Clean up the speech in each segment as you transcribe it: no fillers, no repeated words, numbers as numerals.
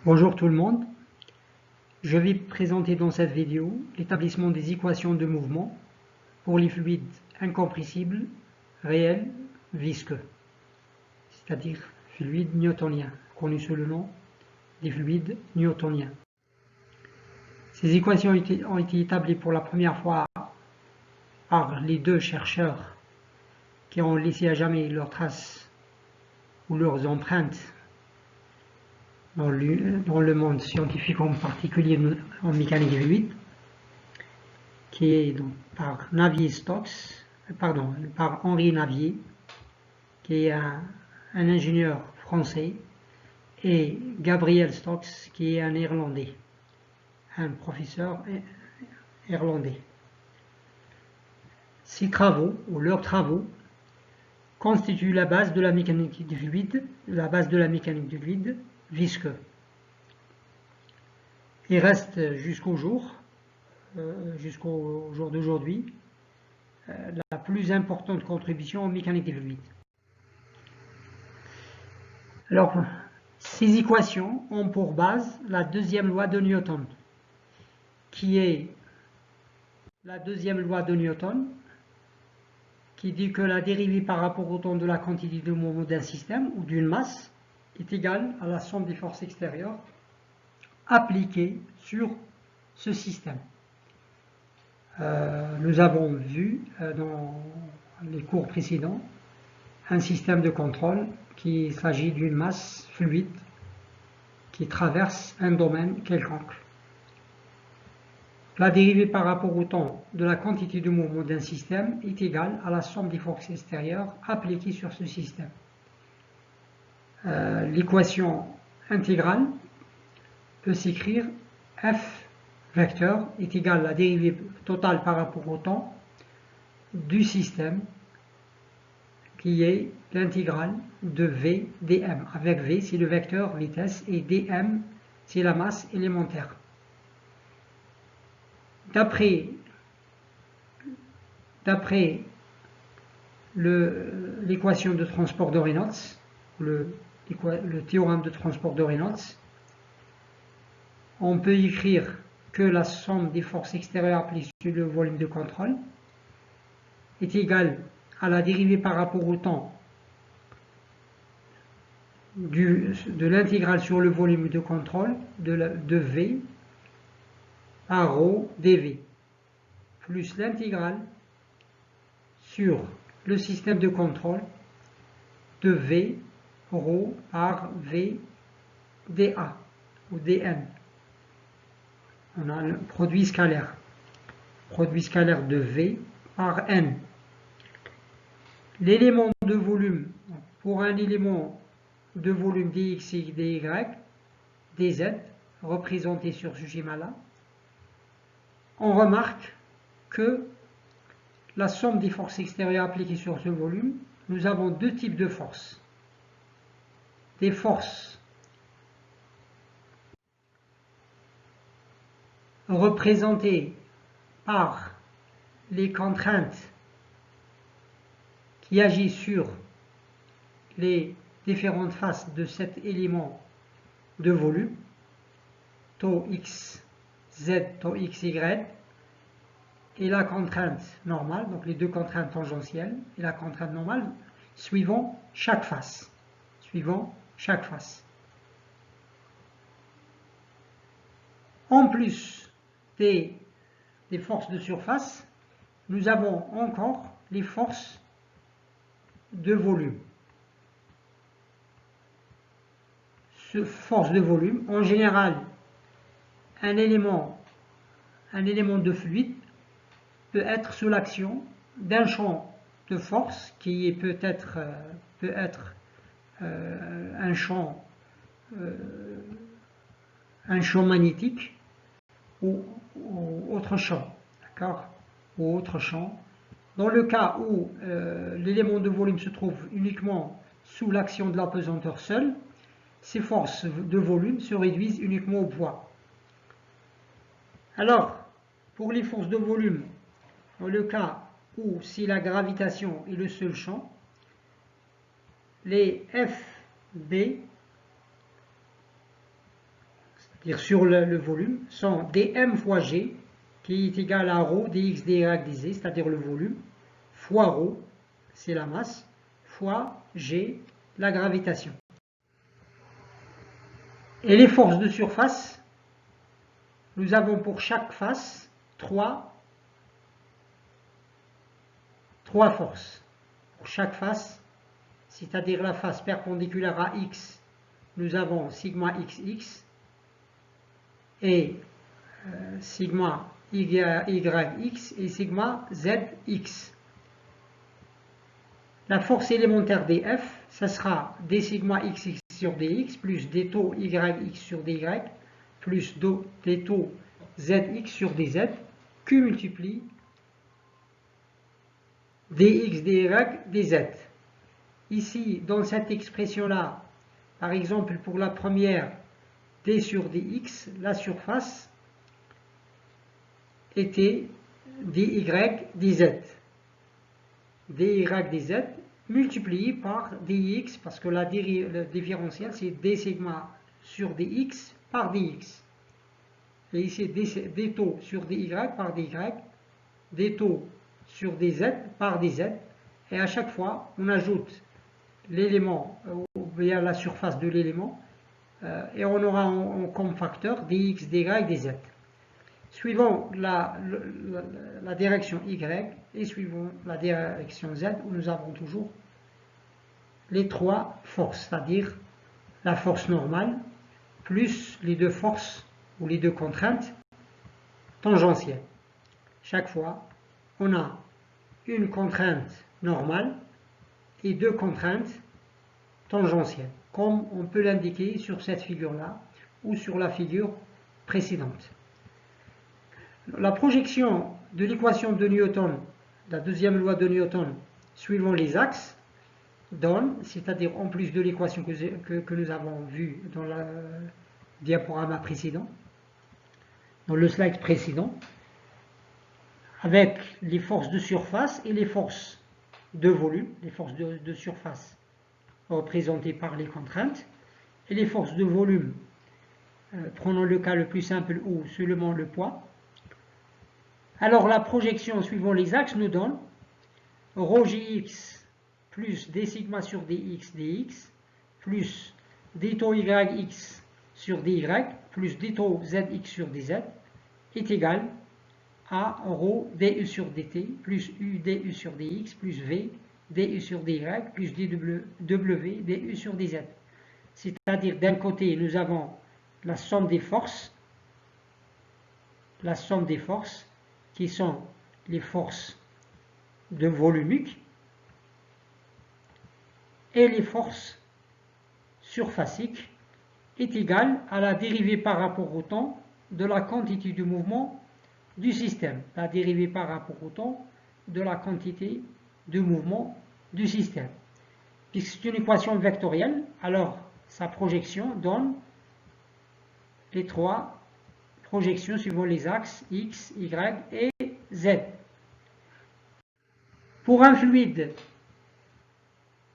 Bonjour tout le monde, je vais présenter dans cette vidéo l'établissement des équations de mouvement pour les fluides incompressibles, réels, visqueux, c'est-à-dire fluides newtoniens, connus sous le nom des fluides newtoniens. Ces équations ont été établies pour la première fois par les deux chercheurs qui ont laissé à jamais leurs traces ou leurs empreintes dans le monde scientifique, en particulier en mécanique des fluides, qui est donc par Henri Navier, qui est un ingénieur français, et Gabriel Stokes, qui est un Irlandais, un professeur irlandais. Ces travaux, ou leurs travaux, constituent la base de la mécanique du fluide, visqueux. Il reste jusqu'au jour d'aujourd'hui, la plus importante contribution en mécanique des fluides. Alors, ces équations ont pour base la deuxième loi de Newton, qui est la deuxième loi de Newton, qui dit que la dérivée par rapport au temps de la quantité de mouvement d'un système ou d'une masse est égale à la somme des forces extérieures appliquées sur ce système. Nous avons vu dans les cours précédents un système de contrôle qu'il s'agit d'une masse fluide qui traverse un domaine quelconque. La dérivée par rapport au temps de la quantité de mouvement d'un système est égale à la somme des forces extérieures appliquées sur ce système. L'équation intégrale peut s'écrire F vecteur est égal à la dérivée totale par rapport au temps du système, qui est l'intégrale de V dm, avec V c'est le vecteur vitesse et dm c'est la masse élémentaire. D'après l'équation de transport de Reynolds, le théorème de transport de Reynolds, on peut écrire que la somme des forces extérieures appliquées sur le volume de contrôle est égale à la dérivée par rapport au temps de l'intégrale sur le volume de contrôle de V par ρ dV, plus l'intégrale sur le système de contrôle de V ρ par V dA ou dN. On a le produit scalaire de V par N. L'élément de volume, pour un élément de volume dx et dy, dz, représenté sur ce schéma-là, on remarque que la somme des forces extérieures appliquées sur ce volume, nous avons deux types de forces. Des forces représentées par les contraintes qui agissent sur les différentes faces de cet élément de volume, taux x, z, taux x, y, et la contrainte normale, donc les deux contraintes tangentielles, et la contrainte normale suivant chaque face. En plus des forces de surface, nous avons encore les forces de volume. Force de volume, en général, un élément de fluide peut être sous l'action d'un champ de force qui peut être un champ magnétique ou autre champ, d'accord, ou autre champ. Dans le cas où l'élément de volume se trouve uniquement sous l'action de la pesanteur seule, ces forces de volume se réduisent uniquement au poids. Alors, pour les forces de volume, dans le cas où si la gravitation est le seul champ, les FB dire sur le volume, sont dm fois g, qui est égal à ρ dx dy dz, c'est-à-dire le volume, fois ρ, c'est la masse, fois g, la gravitation. Et les forces de surface, nous avons pour chaque face trois forces. Pour chaque face, c'est-à-dire la face perpendiculaire à x, nous avons sigma xx et sigma yx et sigma zx. La force élémentaire dF, ça sera d sigma xx sur dx plus d taux yx sur dy plus d taux zx sur dz Q multiplie dx, dy, dz. Ici, dans cette expression-là, par exemple, pour la première, d sur dx, la surface était dy, dz. dy, dz multiplié par dx, parce que le différentiel, c'est d sigma sur dx par dx. Et ici, d taux sur dy par dy, d taux sur dz par dz. Et à chaque fois, on ajoute l'élément, ou bien la surface de l'élément, et on aura comme facteur dx, dy, dz. Suivant la direction y et suivant la direction z, où nous avons toujours les trois forces, c'est-à-dire la force normale plus les deux forces ou les deux contraintes tangentielles. Chaque fois, on a une contrainte normale et deux contraintes tangentielles, comme on peut l'indiquer sur cette figure-là ou sur la figure précédente. La projection de l'équation de Newton, la deuxième loi de Newton, suivant les axes, donne, c'est-à-dire en plus de l'équation que nous avons vue dans le diaporama précédent, dans le slide précédent, avec les forces de surface et les forces de volume, les forces de surface représentées par les contraintes, et les forces de volume, prenons le cas le plus simple où seulement le poids. Alors la projection suivant les axes nous donne ρgx plus d sigma sur dx dx plus d taux yx sur dy plus d taux zx sur dz est égal à ρ du sur dt plus u du sur dx plus v du sur dy plus w du sur dz. C'est-à-dire d'un côté nous avons la somme des forces qui sont les forces de volumique et les forces surfaciques est égale à la dérivée par rapport au temps de la quantité de mouvement du système. La dérivée par rapport au temps de la quantité de mouvement du système. Puisque c'est une équation vectorielle, alors sa projection donne les trois projections suivant les axes x, y et z. Pour un fluide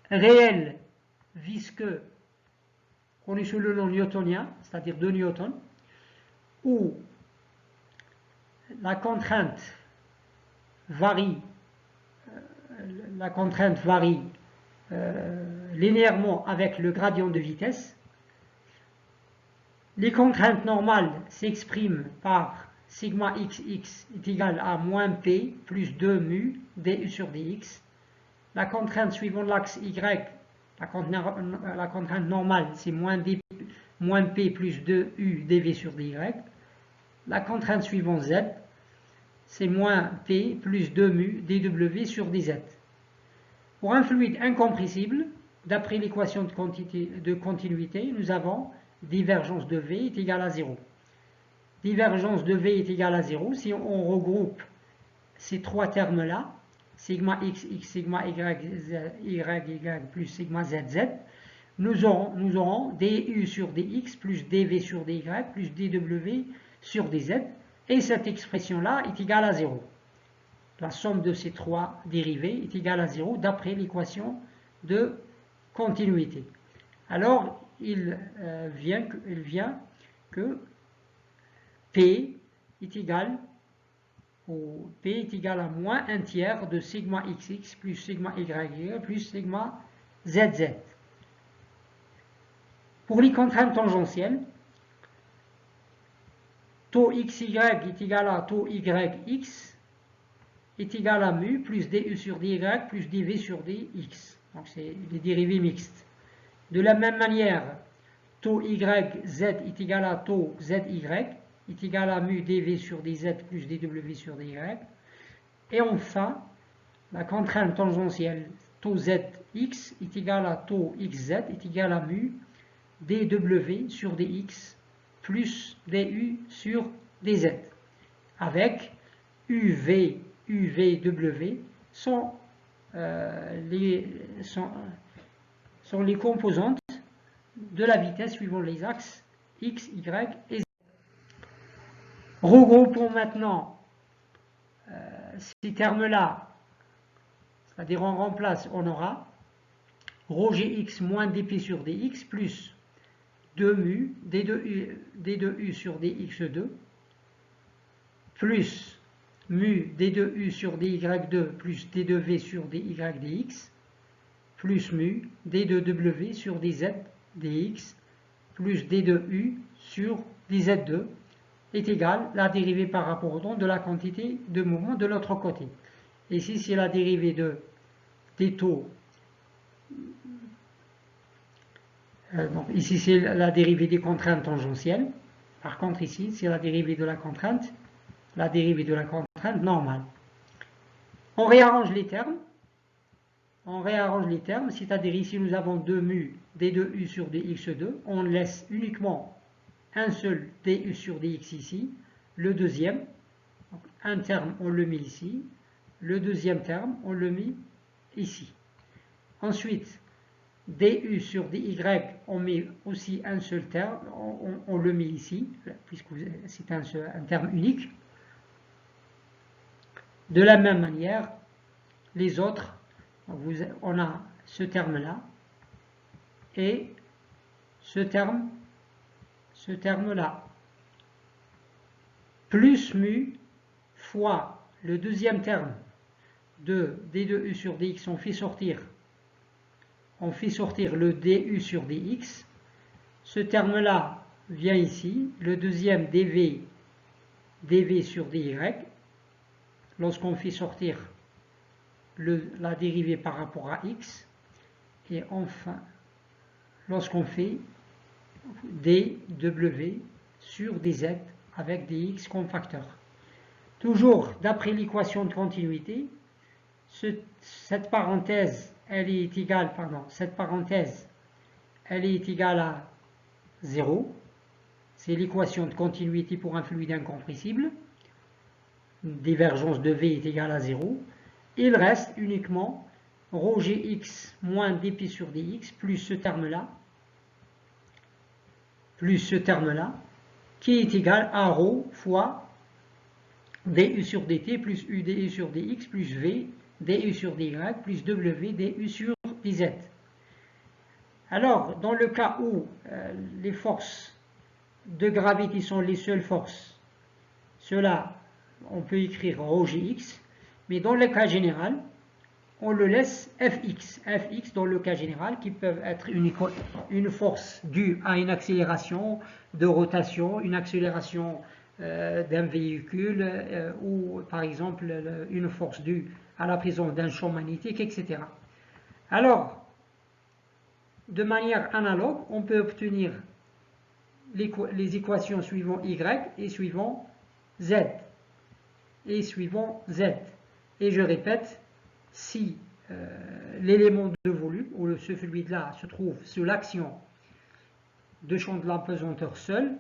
réel, visqueux, connu sous le nom newtonien, c'est-à-dire de Newton, où la contrainte varie linéairement avec le gradient de vitesse. Les contraintes normales s'expriment par sigma xx est égal à moins p plus 2 mu du sur dx. La contrainte suivant l'axe y, la contrainte normale, c'est moins p plus 2 u dv sur dy. La contrainte suivant z, c'est moins p plus 2 mu dw sur dz. Pour un fluide incompressible, d'après l'équation de continuité, nous avons divergence de v est égale à 0. Divergence de v est égale à 0 si on regroupe ces trois termes-là, sigma xx, sigma y plus sigma zz, nous aurons du sur dx plus dv sur dy plus dw sur dz, et cette expression-là est égale à 0. La somme de ces trois dérivés est égale à 0 d'après l'équation de continuité. Alors, il vient que P est égal à moins 1 tiers de sigma xx plus sigma yy plus sigma zz. Pour les contraintes tangentielles, taux xy est égal à taux yx est égal à mu plus du sur dy plus dv sur dx. Donc c'est les dérivés mixtes. De la même manière, taux yz est égal à taux zy est égal à mu dv sur dz plus dw sur dy. Et enfin, la contrainte tangentielle taux zx est égal à taux xz est égal à mu dw sur dx plus du sur dz, avec uv, uvw sont les composantes de la vitesse suivant les axes x, y et z. Regroupons maintenant ces termes-là, c'est-à-dire on remplace, on aura rho gx moins dp sur dx plus 2 mu d2u sur dx2 plus mu d2u sur dy2 plus d2v sur dy dx plus mu d2w sur dz dx plus d2u sur dz2 est égal à la dérivée par rapport au temps de la quantité de mouvement de l'autre côté. Ici, c'est la dérivée des taux. Donc ici, c'est la dérivée des contraintes tangentielles. Par contre, ici, c'est la dérivée de la contrainte normale. On réarrange les termes. C'est-à-dire ici, nous avons 2 mu d2u sur dx2. On laisse uniquement un seul du sur dx ici. Le deuxième, donc un terme, on le met ici. Le deuxième terme, on le met ici. Ensuite, du sur dy, on met aussi un seul terme, on le met ici, puisque c'est un terme unique. De la même manière, les autres, on a ce terme-là et ce terme-là, plus mu fois le deuxième terme de d2u sur dx, on fait sortir le du sur dx. Ce terme-là vient ici, le deuxième dv sur dy. Lorsqu'on fait sortir la dérivée par rapport à x, et enfin, lorsqu'on fait dw sur dz avec dx comme facteur. Toujours d'après l'équation de continuité, cette parenthèse, elle est égale à 0. C'est l'équation de continuité pour un fluide incompressible. Divergence de V est égale à 0. Il reste uniquement rho gx moins dp sur dx plus ce terme-là, qui est égal à rho fois du sur dt plus u du sur dx plus v du sur dy plus w du sur dz. Alors, dans le cas où les forces de gravité sont les seules forces, cela, on peut écrire rho gx, mais dans le cas général, on le laisse fx. Fx, dans le cas général, qui peuvent être une force due à une accélération de rotation, une accélération d'un véhicule, ou par exemple une force due à la présence d'un champ magnétique, etc. Alors, de manière analogue, on peut obtenir les équations suivant y et suivant z. Et je répète, si l'élément de volume, ou ce fluide-là, se trouve sous l'action de champ de l'apesanteur seul,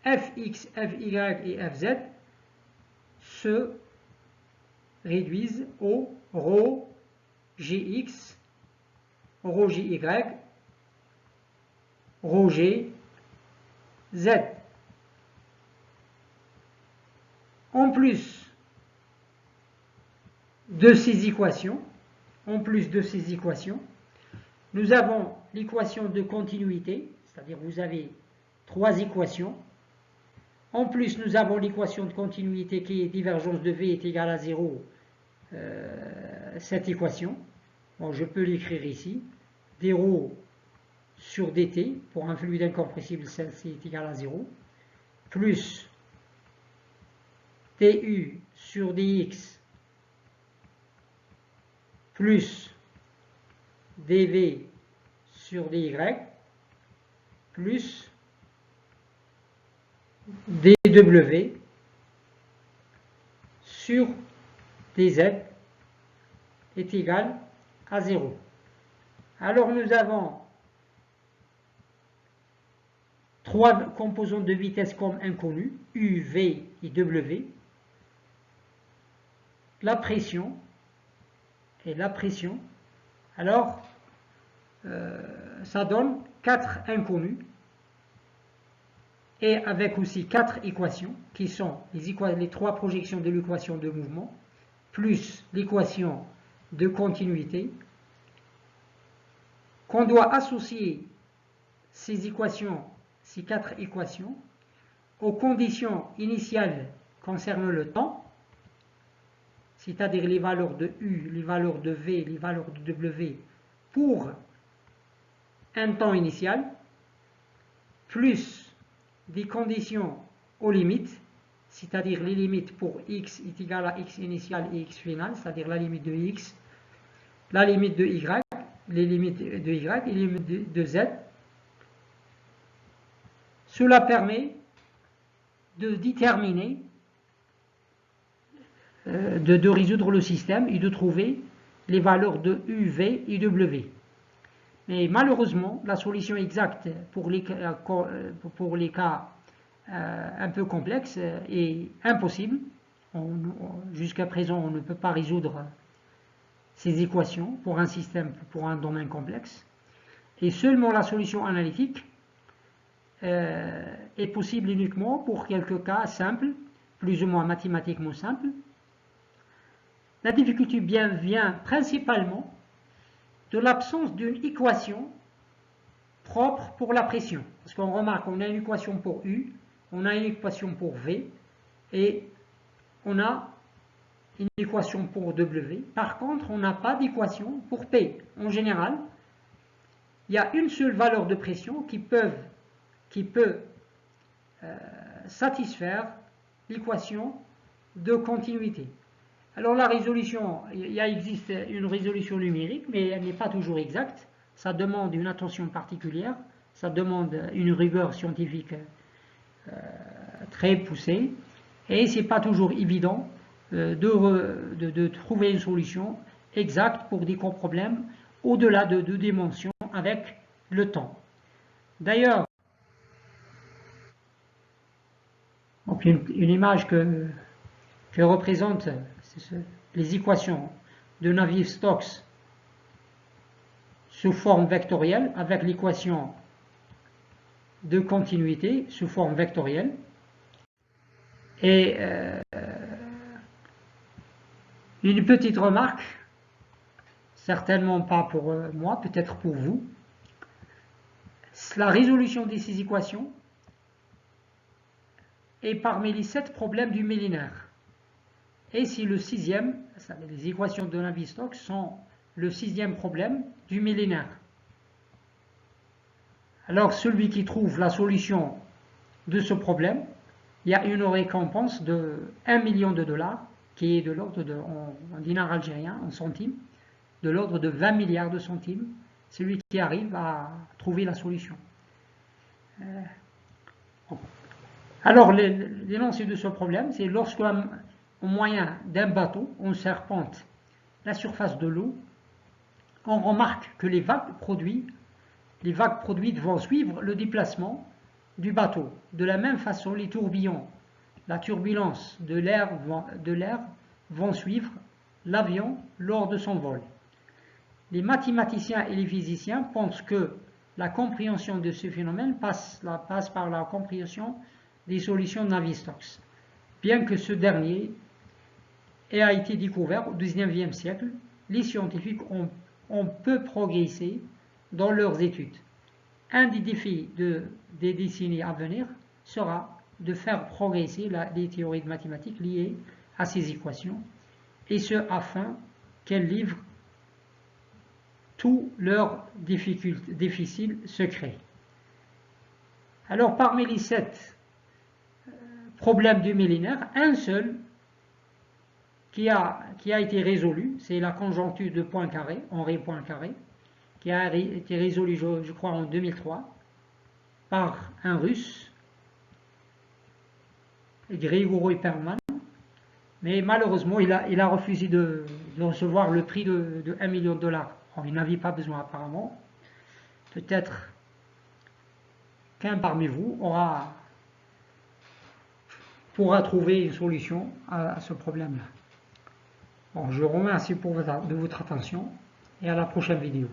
fx, fy et fz se réduisent au rho gx, rho gy, rho g, z. En plus de ces équations, nous avons l'équation de continuité, c'est-à-dire vous avez trois équations. En plus, nous avons l'équation de continuité qui est divergence de V est égale à 0. Cette équation, bon, je peux l'écrire ici. d ρ sur dt, pour un fluide incompressible, celle-ci est égale à 0, plus du sur dx, plus dv sur dy, plus dw sur dz est égal à 0. Alors nous avons trois composantes de vitesse comme inconnues, U, V et W. La pression et la pression. Alors, ça donne 4 inconnus et avec aussi 4 équations qui sont les 3 projections de l'équation de mouvement plus l'équation de continuité, qu'on doit associer ces équations, ces 4 équations, aux conditions initiales concernant le temps, c'est-à-dire les valeurs de U, les valeurs de V, les valeurs de W pour un temps initial, plus des conditions aux limites, c'est-à-dire les limites pour x est égal à x initial et x final, c'est-à-dire la limite de x, la limite de y, les limites de y et les limites de z. Cela permet de déterminer, de résoudre le système et de trouver les valeurs de U, V et W. Mais malheureusement, la solution exacte pour les cas un peu complexes est impossible. Jusqu'à présent, on ne peut pas résoudre ces équations pour un système, pour un domaine complexe. Et seulement la solution analytique est possible uniquement pour quelques cas simples, plus ou moins mathématiquement simples. La difficulté vient principalement de l'absence d'une équation propre pour la pression. Parce qu'on remarque qu'on a une équation pour U, on a une équation pour V, et on a une équation pour W. Par contre, on n'a pas d'équation pour P. En général, il y a une seule valeur de pression qui peut satisfaire l'équation de continuité. Alors la résolution, il existe une résolution numérique, mais elle n'est pas toujours exacte. Ça demande une attention particulière, ça demande une rigueur scientifique très poussée, et ce n'est pas toujours évident de trouver une solution exacte pour des problèmes au-delà de 2 dimensions avec le temps. D'ailleurs, une image que représente les équations de Navier-Stokes sous forme vectorielle avec l'équation de continuité sous forme vectorielle. Et une petite remarque, certainement pas pour moi, peut-être pour vous, la résolution de ces équations est parmi les 7 problèmes du millénaire. Et c'est le 6e, les équations de Navier-Stokes sont le 6e problème du millénaire. Alors celui qui trouve la solution de ce problème, il y a une récompense de 1 million de dollars, qui est de l'ordre de, en dinars algériens, en centimes, de l'ordre de 20 milliards de centimes, celui qui arrive à trouver la solution. Alors l'énoncé de ce problème, c'est lorsque au moyen d'un bateau, on serpente la surface de l'eau, on remarque que les vagues produites vont suivre le déplacement du bateau. De la même façon, les tourbillons, la turbulence de l'air vont suivre l'avion lors de son vol. Les mathématiciens et les physiciens pensent que la compréhension de ce phénomène passe par la compréhension des solutions de Navier-Stokes. Bien que ce dernier ait été découvert au XIXe siècle, les scientifiques ont peu progressé dans leurs études. Un des défis des décennies à venir sera de faire progresser les théories de mathématiques liées à ces équations, et ce afin qu'elles livrent tous leurs difficiles secrets. Alors parmi les 7 problèmes du millénaire, un seul qui a été résolu, c'est la conjoncture de Poincaré, Henri Poincaré, qui a été résolu, je crois, en 2003, par un Russe, Grigori Perelman, mais malheureusement, il a refusé de recevoir le prix de 1 million de dollars. Alors, il n'avait pas besoin apparemment. Peut-être qu'un parmi vous pourra trouver une solution à ce problème-là. Bon, je vous remercie de votre attention et à la prochaine vidéo.